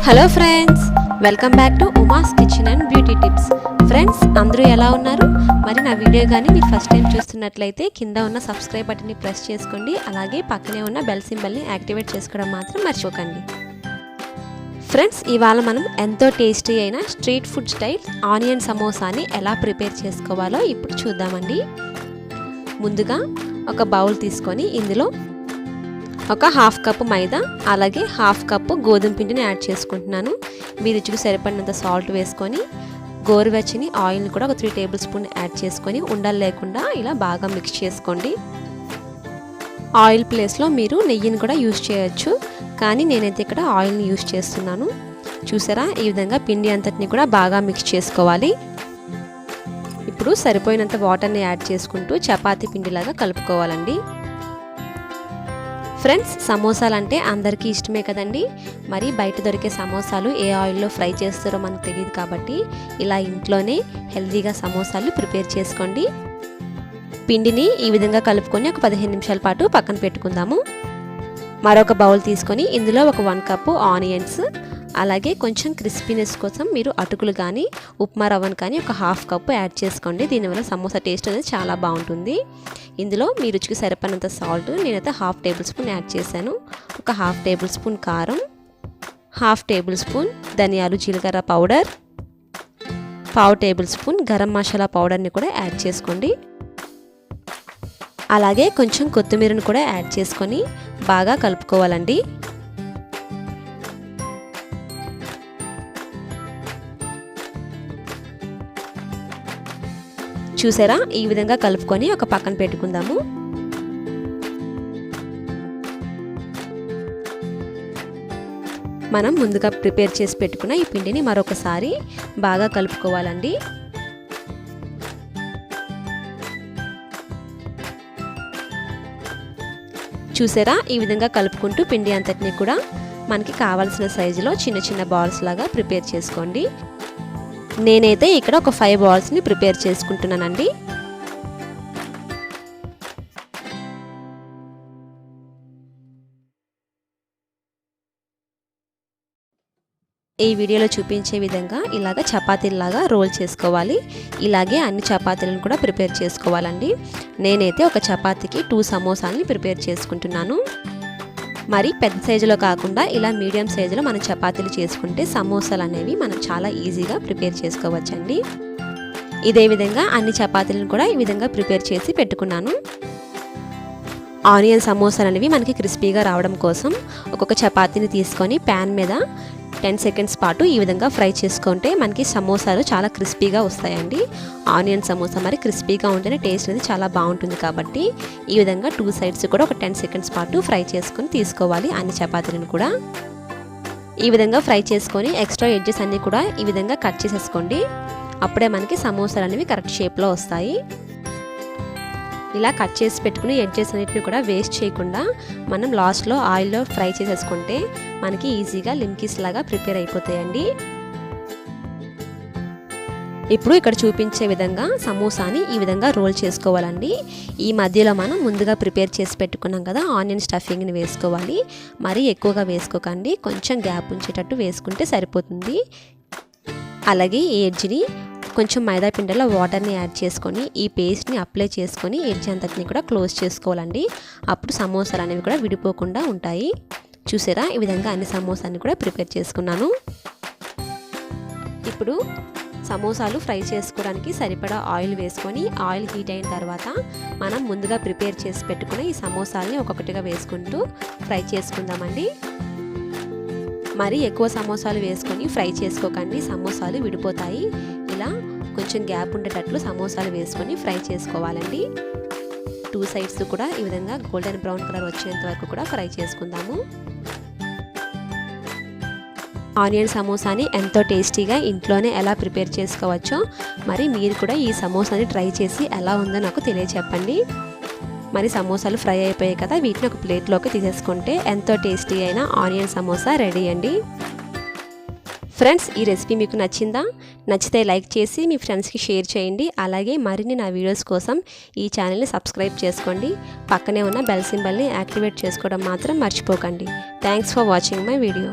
Hello friends, welcome back to Uma's kitchen and beauty tips. Friends, అందరూ ఎలా ఉన్నారు? మరి నా వీడియో కానీ మీరు ఫస్ట్ టైం చూస్తున్నట్లయితే కింద ఉన్న సబ్స్క్రైబ్ బటన్ని ప్రెస్ చేసుకోండి. అలాగే పక్కనే ఉన్న బెల్ సింబల్ని యాక్టివేట్ చేసుకోవడం మాత్రం మర్చిపోకండి. ఫ్రెండ్స్, ఇవాళ మనం ఎంతో టేస్టీ అయిన స్ట్రీట్ ఫుడ్ స్టైల్ ఆనియన్ సమోసాని ఎలా ప్రిపేర్ చేసుకోవాలో ఇప్పుడు చూద్దామండి. ముందుగా ఒక బౌల్ తీసుకొని ఇందులో ఒక హాఫ్ కప్పు మైదా, అలాగే హాఫ్ కప్పు గోధుమ పిండిని యాడ్ చేసుకుంటున్నాను. మీ రుచికి సరిపడినంత సాల్ట్ వేసుకొని గోరువెచ్చని ఆయిల్ని కూడా ఒక 3 టేబుల్ స్పూన్ యాడ్ చేసుకొని ఉండలు లేకుండా ఇలా బాగా మిక్స్ చేసుకోండి. ఆయిల్ ప్లేస్లో మీరు నెయ్యిని కూడా యూజ్ చేయొచ్చు, కానీ నేనైతే ఇక్కడ ఆయిల్ని యూజ్ చేస్తున్నాను. చూసారా, ఈ విధంగా పిండి అంతటిని కూడా బాగా మిక్స్ చేసుకోవాలి. ఇప్పుడు సరిపోయినంత వాటర్ని యాడ్ చేసుకుంటూ చపాతీ పిండిలాగా కలుపుకోవాలండి. ఫ్రెండ్స్, సమోసాలు అంటే అందరికీ ఇష్టమే కదండి. మరి బయట దొరికే సమోసాలు ఏ ఆయిల్లో ఫ్రై చేస్తారో మనకు తెలియదు, కాబట్టి ఇలా ఇంట్లోనే హెల్తీగా సమోసాలు ప్రిపేర్ చేసుకోండి. పిండిని ఈ విధంగా కలుపుకొని ఒక 15 నిమిషాల పాటు పక్కన పెట్టుకుందాము. మరొక బౌల్ తీసుకొని ఇందులో ఒక 1 కప్పు ఆనియన్స్, అలాగే కొంచెం క్రిస్పీనెస్ కోసం మీరు అటుకులు కానీ ఉప్మా రవ్వను కానీ ఒక హాఫ్ కప్పు యాడ్ చేసుకోండి. దీనివల్ల సమోసా టేస్ట్ అనేది చాలా బాగుంటుంది. ఇందులో మీ రుచికి సరిపడినంత సాల్ట్ నేనైతే హాఫ్ టేబుల్ స్పూన్ యాడ్ చేశాను. ఒక హాఫ్ టేబుల్ స్పూన్ కారం, హాఫ్ టేబుల్ స్పూన్ ధనియాలు జీలకర్ర పౌడర్, పావు టేబుల్ స్పూన్ గరం మసాలా పౌడర్ని కూడా యాడ్ చేసుకోండి. అలాగే కొంచెం కొత్తిమీరను కూడా యాడ్ చేసుకొని బాగా కలుపుకోవాలండి. చూసారా, ఈ విధంగా కలుపుకొని ఒక పక్కన పెట్టుకుందాము. మనం ముందుగా ప్రిపేర్ చేసి పెట్టుకున్న ఈ పిండిని మరొకసారి బాగా కలుపుకోవాలండి. చూసారా, ఈ విధంగా కలుపుకుంటూ పిండి అంతటిని కూడా మనకి కావాల్సిన సైజులో చిన్న చిన్న బాల్స్ లాగా ప్రిపేర్ చేసుకోండి. నేనైతే ఇక్కడ ఒక 5 బాల్స్ని ప్రిపేర్ చేసుకుంటున్నానండి. ఈ వీడియోలో చూపించే విధంగా ఇలాగ చపాతీలాగా రోల్ చేసుకోవాలి. ఇలాగే అన్ని చపాతీలను కూడా ప్రిపేర్ చేసుకోవాలండి. నేనైతే ఒక చపాతీకి 2 సమోసాలని ప్రిపేర్ చేసుకుంటున్నాను. మరి పెద్ద సైజులో కాకుండా ఇలా మీడియం సైజులో మనం చపాతీలు చేసుకుంటే సమోసాలు అనేవి మనం చాలా ఈజీగా ప్రిపేర్ చేసుకోవచ్చండి. ఇదే విధంగా అన్ని చపాతీలను కూడా ఈ విధంగా ప్రిపేర్ చేసి పెట్టుకున్నాను. ఆనియన్ సమోసాలు అనేవి మనకి క్రిస్పీగా రావడం కోసం ఒక్కొక్క చపాతీని తీసుకొని ప్యాన్ మీద 10 సెకండ్స్ పాటు ఈ విధంగా ఫ్రై చేసుకుంటే మనకి సమోసాలు చాలా క్రిస్పీగా వస్తాయండి. ఆనియన్ సమోసా మరి క్రిస్పీగా ఉంటేనే టేస్ట్ అనేది చాలా బాగుంటుంది, కాబట్టి ఈ విధంగా 2 సైడ్స్ కూడా ఒక 10 సెకండ్స్ పాటు ఫ్రై చేసుకొని తీసుకోవాలి. అన్ని చపాతీలను కూడా ఈ విధంగా ఫ్రై చేసుకొని ఎక్స్ట్రా ఎడ్జెస్ అన్నీ కూడా ఈ విధంగా కట్ చేసేసుకోండి. అప్పుడే మనకి సమోసాలు అనేవి కరెక్ట్ షేప్లో వస్తాయి. ఇలా కట్ చేసి పెట్టుకుని ఎడ్జెస్ అన్నిటిని కూడా వేస్ట్ చేయకుండా మనం లాస్ట్లో ఆయిల్లో ఫ్రై చేసేసుకుంటే మనకి ఈజీగా లిమ్కీస్ లాగా ప్రిపేర్ అయిపోతాయండి. ఇప్పుడు ఇక్కడ చూపించే విధంగా సమోసాని ఈ విధంగా రోల్ చేసుకోవాలండి. ఈ మధ్యలో మనం ముందుగా ప్రిపేర్ చేసి పెట్టుకున్నాం కదా ఆనియన్ స్టఫింగ్ని వేసుకోవాలి. మరీ ఎక్కువగా వేసుకోకండి, కొంచెం గ్యాప్ ఉంచేటట్టు వేసుకుంటే సరిపోతుంది. అలాగే ఈ ఎడ్జ్ని కొంచెం మైదా పిండిలో వాటర్ని యాడ్ చేసుకొని ఈ పేస్ట్ని అప్లై చేసుకొని ఎడ్జ్ అంతటిని కూడా క్లోజ్ చేసుకోవాలండి. అప్పుడు సమోసాలు అనేవి కూడా విడిపోకుండా ఉంటాయి. చూసారా, ఈ విధంగా అన్ని సమోసాన్ని కూడా ప్రిపేర్ చేసుకున్నాను. ఇప్పుడు సమోసాలు ఫ్రై చేసుకోవడానికి సరిపడా ఆయిల్ వేసుకొని ఆయిల్ హీట్ అయిన తర్వాత మనం ముందుగా ప్రిపేర్ చేసి పెట్టుకున్న ఈ సమోసాలని ఒక్కొక్కటిగా వేసుకుంటూ ఫ్రై చేసుకుందామండి. మరి ఎక్కువ సమోసాలు వేసుకొని ఫ్రై చేసుకోకండి, సమోసాలు విడిపోతాయి. ఇలా కొంచెం గ్యాప్ ఉండేటట్లు సమోసాలు వేసుకొని ఫ్రై చేసుకోవాలండి. 2 సైడ్స్ కూడా ఈ విధంగా గోల్డెన్ బ్రౌన్ కలర్ వచ్చేంత వరకు కూడా ఫ్రై చేసుకుందాము. ఆనియన్ సమోసాని ఎంతో టేస్టీగా ఇంట్లోనే ఎలా ప్రిపేర్ చేసుకోవచ్చో మరి మీరు కూడా ఈ సమోసాని ట్రై చేసి ఎలా ఉందో నాకు తెలియచెప్పండి. మరి సమోసాలు ఫ్రై అయిపోయాయి కదా, వీటిని ఒక ప్లేట్లోకి తీసేసుకుంటే ఎంతో టేస్టీ అయిన ఆనియన్ సమోసా రెడీ అండి. ఫ్రెండ్స్, ఈ రెసిపీ మీకు నచ్చిందా? నచ్చితే లైక్ చేసి మీ ఫ్రెండ్స్కి షేర్ చేయండి. అలాగే మరిన్ని నా వీడియోస్ కోసం ఈ ఛానల్ని సబ్స్క్రైబ్ చేసుకోండి. పక్కనే ఉన్న బెల్ సింబల్ని యాక్టివేట్ చేసుకోవడం మాత్రం మర్చిపోకండి. Thanks for watching my video.